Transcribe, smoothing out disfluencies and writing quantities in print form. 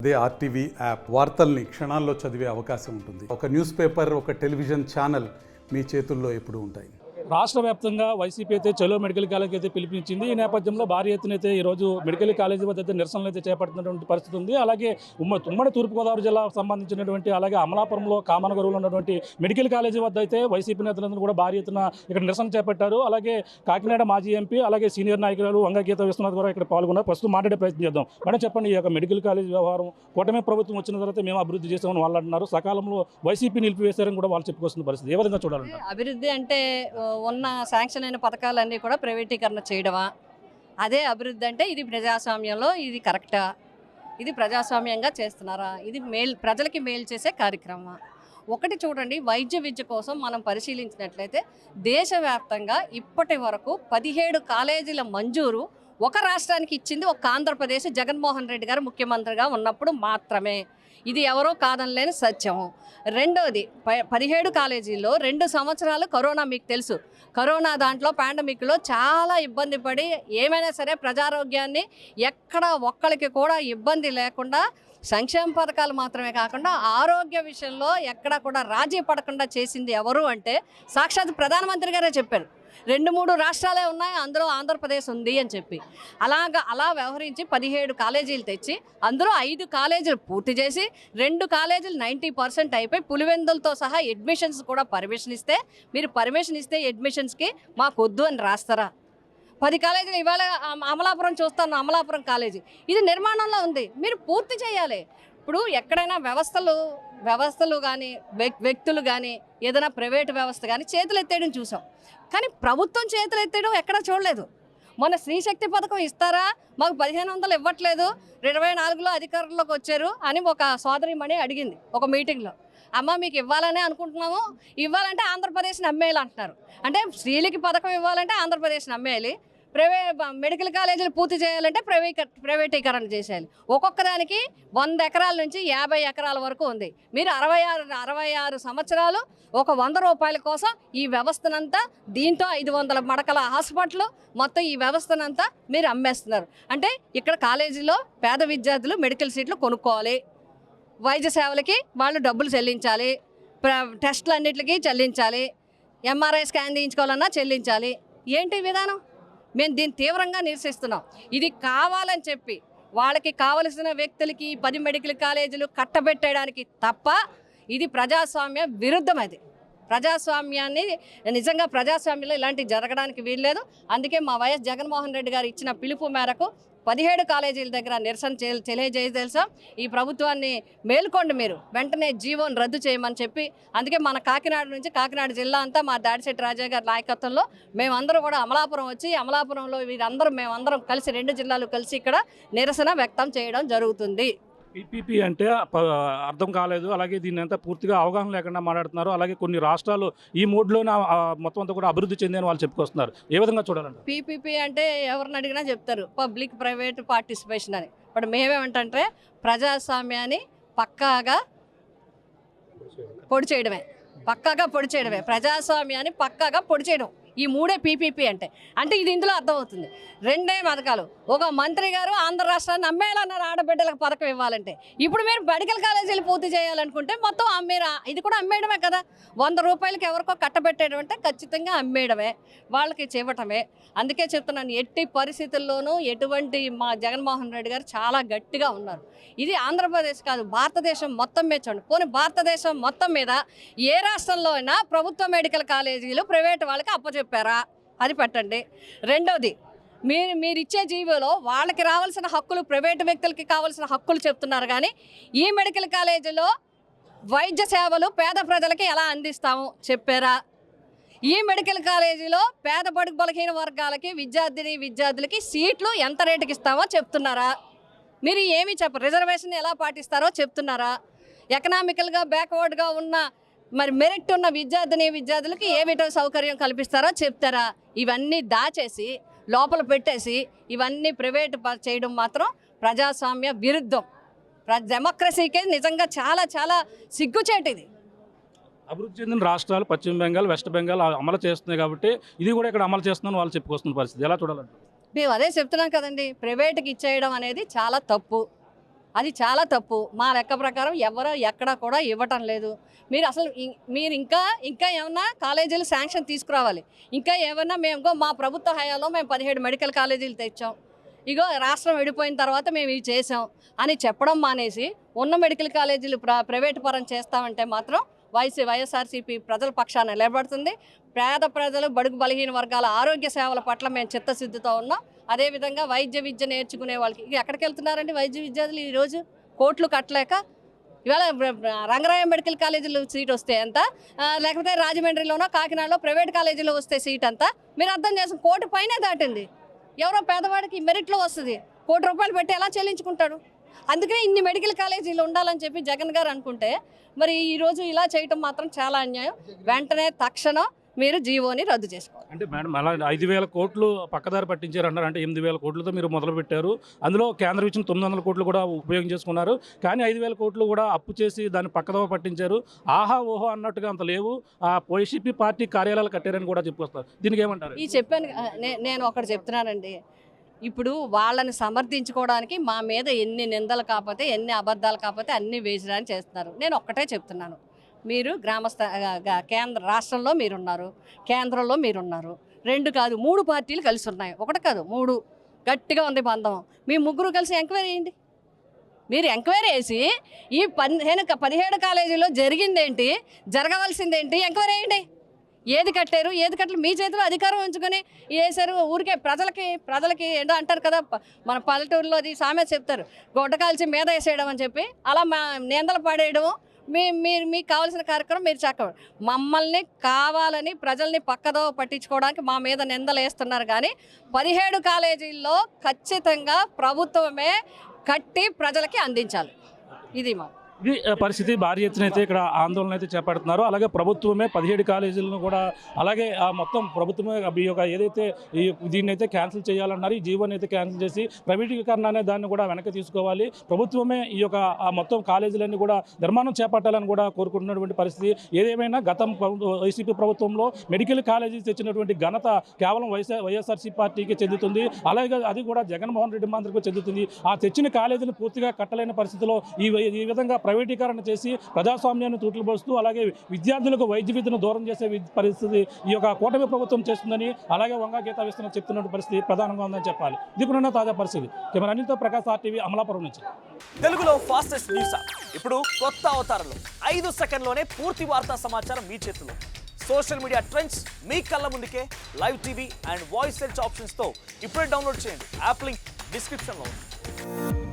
అదే RTV app వార్తల్ని క్షణాల్లో చదివే అవకాశం ఉంటుంది. ఒక న్యూస్ పేపర్, ఒక టెలివిజన్ ఛానల్ మీ చేతుల్లో ఎప్పుడూ ఉంటాయి. రాష్ట్ర వ్యాప్తంగా వైసీపీ అయితే చలో మెడికల్ కాలేజ్ అయితే పిలిపించింది. ఈ నేపథ్యంలో భారీ ఎత్తున అయితే ఈరోజు మెడికల్ కాలేజీ వద్ద అయితే నిరసనలు అయితే చేపడుతున్నటువంటి పరిస్థితి ఉంది. అలాగే ఉమ్మడి తూర్పుగోదావరి జిల్లాకు సంబంధించినటువంటి అలాగే అమలాపురంలో కామనగరువులో ఉన్నటువంటి మెడికల్ కాలేజీ వద్ద అయితే వైసీపీ నేతలందరూ కూడా భారీ ఎత్తున ఇక్కడ నిరసన చేపట్టారు. అలాగే కాకినాడ మాజీ ఎంపీ అలాగే సీనియర్ నాయకులు వంగగీత విశ్వనాథ్ కూడా ఇక్కడ పాల్గొన్నారు. ప్రస్తుతం మాట్లాడే ప్రయత్నం చేద్దాం. మేడం చెప్పండి, ఈ యొక్క మెడికల్ కాలేజ్ వ్యవహారం కూటమి ప్రభుత్వం వచ్చిన తర్వాత మేము అభివృద్ధి చేస్తామని వాళ్ళు అంటున్నారు. సకాలంలో వైసీపీ నిలిపివేశారని కూడా వాళ్ళు చెప్పుకొస్తున్న పరిస్థితి ఏ విధంగా చూడాలంటే? అభివృద్ధి అంటే ఉన్న శాంక్షన్ అయిన పథకాలన్నీ కూడా ప్రైవేటీకరణ చేయడమా? అదే అభివృద్ధి అంటే? ఇది ప్రజాస్వామ్యంలో ఇది కరెక్టా? ఇది ప్రజాస్వామ్యంగా చేస్తున్నారా? ఇది ప్రజలకి మేలు చేసే కార్యక్రమం. ఒకటి చూడండి, వైద్య విద్య కోసం మనం పరిశీలించినట్లయితే దేశవ్యాప్తంగా ఇప్పటి వరకు 17 కాలేజీల మంజూరు ఒక రాష్ట్రానికి ఇచ్చింది ఒక ఆంధ్రప్రదేశ్ జగన్మోహన్ రెడ్డి గారు ముఖ్యమంత్రిగా ఉన్నప్పుడు మాత్రమే. ఇది ఎవరో కాదనలేని సత్యం. రెండోది, 17 కాలేజీల్లో 2 సంవత్సరాలు కరోనా, మీకు తెలుసు. కరోనా దాంట్లో పాండమిక్లో చాలా ఇబ్బంది పడి ఏమైనా సరే ప్రజారోగ్యాన్ని ఎక్కడ ఒక్కరికి కూడా ఇబ్బంది లేకుండా సంక్షేమ పథకాలు మాత్రమే కాకుండా ఆరోగ్య విషయంలో ఎక్కడ కూడా రాజీ పడకుండా చేసింది ఎవరు అంటే సాక్షాత్ ప్రధానమంత్రి గారే చెప్పారు. 2-3 రాష్ట్రాలే ఉన్నాయి, అందులో ఆంధ్రప్రదేశ్ ఉంది అని చెప్పి. అలా వ్యవహరించి 17 కాలేజీలు తెచ్చి అందులో 5 కాలేజీలు పూర్తి చేసి 2 కాలేజీలు 90% అయిపోయి పులివెందులతో సహా అడ్మిషన్స్ కూడా పర్మిషన్ ఇస్తే, మీరు పర్మిషన్ ఇస్తే అడ్మిషన్స్కి మాకు వద్దు అని రాస్తారా? 10 కాలేజీలు ఇవాళ అమలాపురం చూస్తాను, అమలాపురం కాలేజీ ఇది నిర్మాణంలో ఉంది, మీరు పూర్తి చేయాలి. ఇప్పుడు ఎక్కడైనా వ్యవస్థలు కానీ వ్యక్తులు కానీ ఏదైనా ప్రైవేటు వ్యవస్థ కానీ చేతులు ఎత్తేయడం చూసాం, కానీ ప్రభుత్వం చేతులు ఎత్తేయడం ఎక్కడా చూడలేదు. మొన్న స్త్రీశక్తి పథకం ఇస్తారా, మాకు 1500 ఇవ్వట్లేదు, 24లో అధికారంలోకి వచ్చారు అని ఒక సోదరిమణి అడిగింది ఒక మీటింగ్లో. అమ్మ మీకు ఇవ్వాలనే అనుకుంటున్నాము, ఇవ్వాలంటే ఆంధ్రప్రదేశ్ని అమ్మేయాలి అంటున్నారు. అంటే స్త్రీలకి పథకం ఇవ్వాలంటే ఆంధ్రప్రదేశ్ని అమ్మేయాలి, మెడికల్ కాలేజీలు పూర్తి చేయాలంటే ప్రైవేటీకరణ చేసేయాలి. ఒక్కొక్క దానికి 100 ఎకరాల నుంచి 50 ఎకరాల వరకు ఉంది. మీరు 66 సంవత్సరాలు ఒక 100 రూపాయల కోసం ఈ వ్యవస్థనంతా, దీంతో 500 మడకల హాస్పిటల్ మొత్తం ఈ వ్యవస్థనంతా మీరు అమ్మేస్తున్నారు. అంటే ఇక్కడ కాలేజీలో పేద విద్యార్థులు మెడికల్ సీట్లు కొనుక్కోవాలి, వైద్య సేవలకి వాళ్ళు డబ్బులు చెల్లించాలి, టెస్టులు అన్నిటికీ చెల్లించాలి, ఎంఆర్ఐ స్కాన్ తీయించుకోవాలన్నా చెల్లించాలి. ఏంటి విధానం? మేము దీన్ని తీవ్రంగా నిరసిస్తున్నాం. ఇది కావాలని చెప్పి వాళ్ళకి కావలసిన వ్యక్తులకి 10 మెడికల్ కాలేజీలు కట్టబెట్టడానికి తప్ప ఇది ప్రజాస్వామ్య విరుద్ధం. అది ప్రజాస్వామ్యాన్ని నిజంగా ప్రజాస్వామ్యంలో ఇలాంటివి జరగడానికి వీల్లేదు. అందుకే మా వైఎస్ జగన్మోహన్ రెడ్డి గారు ఇచ్చిన పిలుపు మేరకు 17 కాలేజీల దగ్గర నిరసన తెలియజేసాం. ఈ ప్రభుత్వాన్ని మేల్కోండి, మీరు వెంటనే జీవోని రద్దు చేయమని చెప్పి. అందుకే మన కాకినాడ జిల్లా అంతా మా దాడిశెట్టి రాజా గారి నాయకత్వంలో మేమందరూ కూడా అమలాపురం వచ్చి, అమలాపురంలో మేమందరం కలిసి 2 జిల్లాలు కలిసి ఇక్కడ నిరసన వ్యక్తం చేయడం జరుగుతుంది. పీపీపీ అంటే అర్థం కాలేదు, అలాగే దీన్ని అంతా పూర్తిగా అవగాహన లేకుండా మాట్లాడుతున్నారు. అలాగే కొన్ని రాష్ట్రాలు ఈ మూడ్లోనే మొత్తం అంతా కూడా అభివృద్ధి చెందని వాళ్ళు చెప్పుకొస్తున్నారు. ఏ విధంగా చూడాలంటే? పీపీపీ అంటే ఎవరిని అడిగినా చెప్తారు పబ్లిక్ ప్రైవేట్ పార్టిసిపేషన్ అని. ఇప్పుడు మేమేమంటే ప్రజాస్వామ్యాన్ని పక్కాగా పొడి చేయడమే, ప్రజాస్వామ్యాన్ని పక్కాగా పొడి చేయడం. ఈ 3 పీపీపీ అంటే ఇది ఇందులో అర్థమవుతుంది. 2 పథకాలు. ఒక మంత్రి గారు ఆంధ్ర రాష్ట్రాన్ని అమ్మేయాలన్నారు, ఆడబిడ్డలకు పథకం ఇవ్వాలంటే. ఇప్పుడు మీరు మెడికల్ కాలేజీలు పూర్తి చేయాలనుకుంటే మొత్తం ఇది కూడా అమ్మేయడమే కదా. 100 రూపాయలకి ఎవరికో కట్టబెట్టేయడం అంటే ఖచ్చితంగా అమ్మేయడమే, వాళ్ళకి చెవటమే. అందుకే చెప్తున్నాను, ఎట్టి పరిస్థితుల్లోనూ ఎటువంటి మా జగన్మోహన్ రెడ్డి గారు చాలా గట్టిగా ఉన్నారు. ఇది ఆంధ్రప్రదేశ్ కాదు, భారతదేశం మొత్తం మీద చూడండి. పోనీ భారతదేశం మొత్తం మీద ఏ రాష్ట్రంలో అయినా ప్రభుత్వ మెడికల్ కాలేజీలు ప్రైవేట్ వాళ్ళకి అప్పచెప్పారా? అది పెట్టండి. రెండోది, మీరు ఇచ్చే జీవోలో వాళ్ళకి రావాల్సిన హక్కులు, ప్రైవేటు వ్యక్తులకి కావాల్సిన హక్కులు చెప్తున్నారు, కానీ ఈ మెడికల్ కాలేజీలో వైద్య సేవలు పేద ప్రజలకి ఎలా అందిస్తాము చెప్పారా? ఈ మెడికల్ కాలేజీలో పేద బడుగు బలహీన వర్గాలకి విద్యార్థులకి సీట్లు ఎంత రేటుకి ఇస్తామో చెప్తున్నారా? మీరు ఏమీ చెప్పరు. రిజర్వేషన్ ఎలా పాటిస్తారో చెప్తున్నారా? ఎకనామికల్గా బ్యాక్వర్డ్గా ఉన్న మెరిట్ ఉన్న విద్యార్థులకి ఏ విధంగా సౌకర్యం కల్పిస్తారో చెప్తారా? ఇవన్నీ దాచేసి లోపల పెట్టేసి ఇవన్నీ ప్రైవేట్ చేయడం మాత్రం ప్రజాస్వామ్య విరుద్ధం. డెమోక్రసీకే నిజంగా చాలా చాలా సిగ్గుచేటిది. అభివృద్ధి చెందిన రాష్ట్రాలు పశ్చిమ బెంగాల్, వెస్ట్ బెంగాల్ అమలు చేస్తున్నాయి కాబట్టి ఇది కూడా ఇక్కడ అమలు చేస్తున్నాను వాళ్ళు చెప్పుకొస్తున్న పరిస్థితి ఎలా చూడాలంటే? మేము అదే చెప్తున్నాం కదండి, ప్రైవేట్కి ఇచ్చేయడం అనేది చాలా తప్పు. అది చాలా తప్పు. మా లెక్క ప్రకారం ఎవరో ఎక్కడా కూడా ఇవ్వటం లేదు. మీరు అసలు మీరు ఇంకా ఏమన్నా కాలేజీలు శాంక్షన్ తీసుకురావాలి. ఇంకా ఏమన్నా మేము మా ప్రభుత్వ హయాంలో మేము 17 మెడికల్ కాలేజీలు తెచ్చాం, ఇగో రాష్ట్రం విడిపోయిన తర్వాత మేము ఇవి చేసాం అని చెప్పడం మానేసి ఉన్న మెడికల్ కాలేజీలు ప్రైవేటు పరం చేస్తామంటే మాత్రం వైఎస్ఆర్సీపీ ప్రజల పక్షాన నిలబడుతుంది. పేద ప్రజలు, బడుగు బలహీన వర్గాల ఆరోగ్య సేవల పట్ల మేము చిత్తశుద్ధితో ఉన్నాం. అదేవిధంగా వైద్య విద్య నేర్చుకునే వాళ్ళకి ఎక్కడికి వెళ్తున్నారండి వైద్య విద్యార్థులు ఈరోజు? కోట్లు కట్టలేక. ఇవాళ రంగరాయ మెడికల్ కాలేజీలో సీట్ వస్తే ఎంత, లేకపోతే రాజమండ్రిలోనో కాకినాడలో ప్రైవేట్ కాలేజీలో వస్తే సీట్ అంతా మీరు అర్థం చేసుకుని 1 కోటి పైనే దాటింది. ఎవరో పేదవాడికి మెరిట్లో వస్తుంది, ₹1 కోటి పెట్టి ఎలా చెల్లించుకుంటాడు? అందుకనే ఇన్ని మెడికల్ కాలేజీలు ఉండాలని చెప్పి జగన్ గారు అనుకుంటే మరి ఈరోజు ఇలా చేయటం మాత్రం చాలా అన్యాయం. వెంటనే తక్షణం మీరు జీవోని రద్దు చేసుకోవాలి. అంటే మేడం అలా 5,000 కోట్లు పక్కదారి పట్టించారు అన్నారు. అంటే 8,000 కోట్లతో మీరు మొదలు పెట్టారు. అందులో కేంద్రం ఇచ్చిన 900 కోట్లు కూడా ఉపయోగం చేసుకున్నారు. కానీ 5,000 కోట్లు కూడా అప్పు చేసి దాన్ని పక్కదోవ పట్టించారు. ఆహా ఓహో అన్నట్టుగా అంత లేవు. ఆ వైసీపీ పార్టీ కార్యాలయాలు కట్టారని కూడా చెప్పుకొస్తారు. దీనికి ఏమంటారు? ఈ చెప్పాను, నేను ఒకటి చెప్తున్నానండి. ఇప్పుడు వాళ్ళని సమర్థించుకోవడానికి మా మీద ఎన్ని నిందలు కాకపోతే, ఎన్ని అబద్ధాలు కాకపోతే అన్ని వేసడానికి చేస్తున్నారు. నేను ఒక్కటే చెప్తున్నాను, మీరు కేంద్ర రాష్ట్రంలో మీరున్నారు, కేంద్రంలో మీరున్నారు. 2 కాదు 3 పార్టీలు కలిసి ఉన్నాయి. 1 కాదు 3 గట్టిగా ఉంది బంధం. మీ ముగ్గురు కలిసి ఎంక్వైరీ చేయండి. మీరు ఎంక్వైరీ చేసి ఈ 17 కాలేజీలో జరిగిందేంటి, జరగవలసిందేంటి ఎంక్వైరీ చేయండి. ఏది కట్టారు, ఏది కట్టలేదు, మీ చేతిలో అధికారం ఉంచుకొని వేసారు. ఊరికే ప్రజలకి ఏంటో అంటారు కదా, మన పల్లెటూరులో అది సామెత చెప్తారు, గొడ్డ కాల్చి మీద వేసేయడం అని చెప్పి, అలా నిందలు పడేయడము. మీకు కావాల్సిన కార్యక్రమం మీరు చక్కగా మమ్మల్ని కావాలని ప్రజల్ని పక్కదో పట్టించుకోవడానికి మా మీద నిందలు వేస్తున్నారు. కానీ 17 కాలేజీల్లో ఖచ్చితంగా ప్రభుత్వమే కట్టి ప్రజలకి అందించాలి. ఇది మా ఇది పరిస్థితి. భారీ ఎత్తున అయితే ఇక్కడ ఆందోళన అయితే చేపడుతున్నారు. అలాగే ప్రభుత్వమే 17 కాలేజీలను కూడా, అలాగే మొత్తం ప్రభుత్వమే ఈ యొక్క ఏదైతే దీన్ని అయితే క్యాన్సిల్ చేయాలన్నారు, ఈ జీవోని అయితే క్యాన్సిల్ చేసి ప్రైవేటీకరణ అనే దాన్ని కూడా వెనక్కి తీసుకోవాలి. ప్రభుత్వమే ఈ యొక్క మొత్తం కాలేజీలన్నీ కూడా నిర్మాణం చేపట్టాలని కూడా కోరుకుంటున్నటువంటి పరిస్థితి. ఏదేమైనా గతం వైసీపీ ప్రభుత్వంలో మెడికల్ కాలేజీ తెచ్చినటువంటి ఘనత కేవలం వైఎస్ఆర్సీ పార్టీకి చెందుతుంది. అలాగే అది కూడా జగన్మోహన్ రెడ్డి మంత్రికి చెందుతుంది. ఆ తెచ్చిన కాలేజీని పూర్తిగా కట్టలేని పరిస్థితిలో ఈ విధంగా ప్రైవేటీకరణ చేసి ప్రజాస్వామ్యాన్ని తూట్లు పోస్తూ, అలాగే విద్యార్థులకు వైద్య విద్యను దూరం చేసే పరిస్థితి ఈ యొక్క కూటమి ప్రభుత్వం చేస్తుందని, అలాగే వంగా గీతా వేస్తున్న చెప్తున్న పరిస్థితి ప్రధానంగా ఉందని చెప్పాలి. ఇది కూడా తాజా పరిస్థితి. కెమెరా అనిల్తో ప్రకాశ్, ఆర్టీవీ, అమలాపురం నుంచి. తెలుగులో ఫాస్టెస్ట్ న్యూస్ ఇప్పుడు కొత్త అవతారంలో 5 సెకండ్లోనే పూర్తి వార్తా సమాచారం మీ చేతిలో. సోషల్ మీడియా ట్రెండ్స్ మీ కళ్ళ ముందుకే live TV and voice search ఆప్షన్స్తో ఇప్పుడే డౌన్లోడ్ చేయండి. యాప్ లింక్ డిస్క్రిప్షన్లో ఉంది.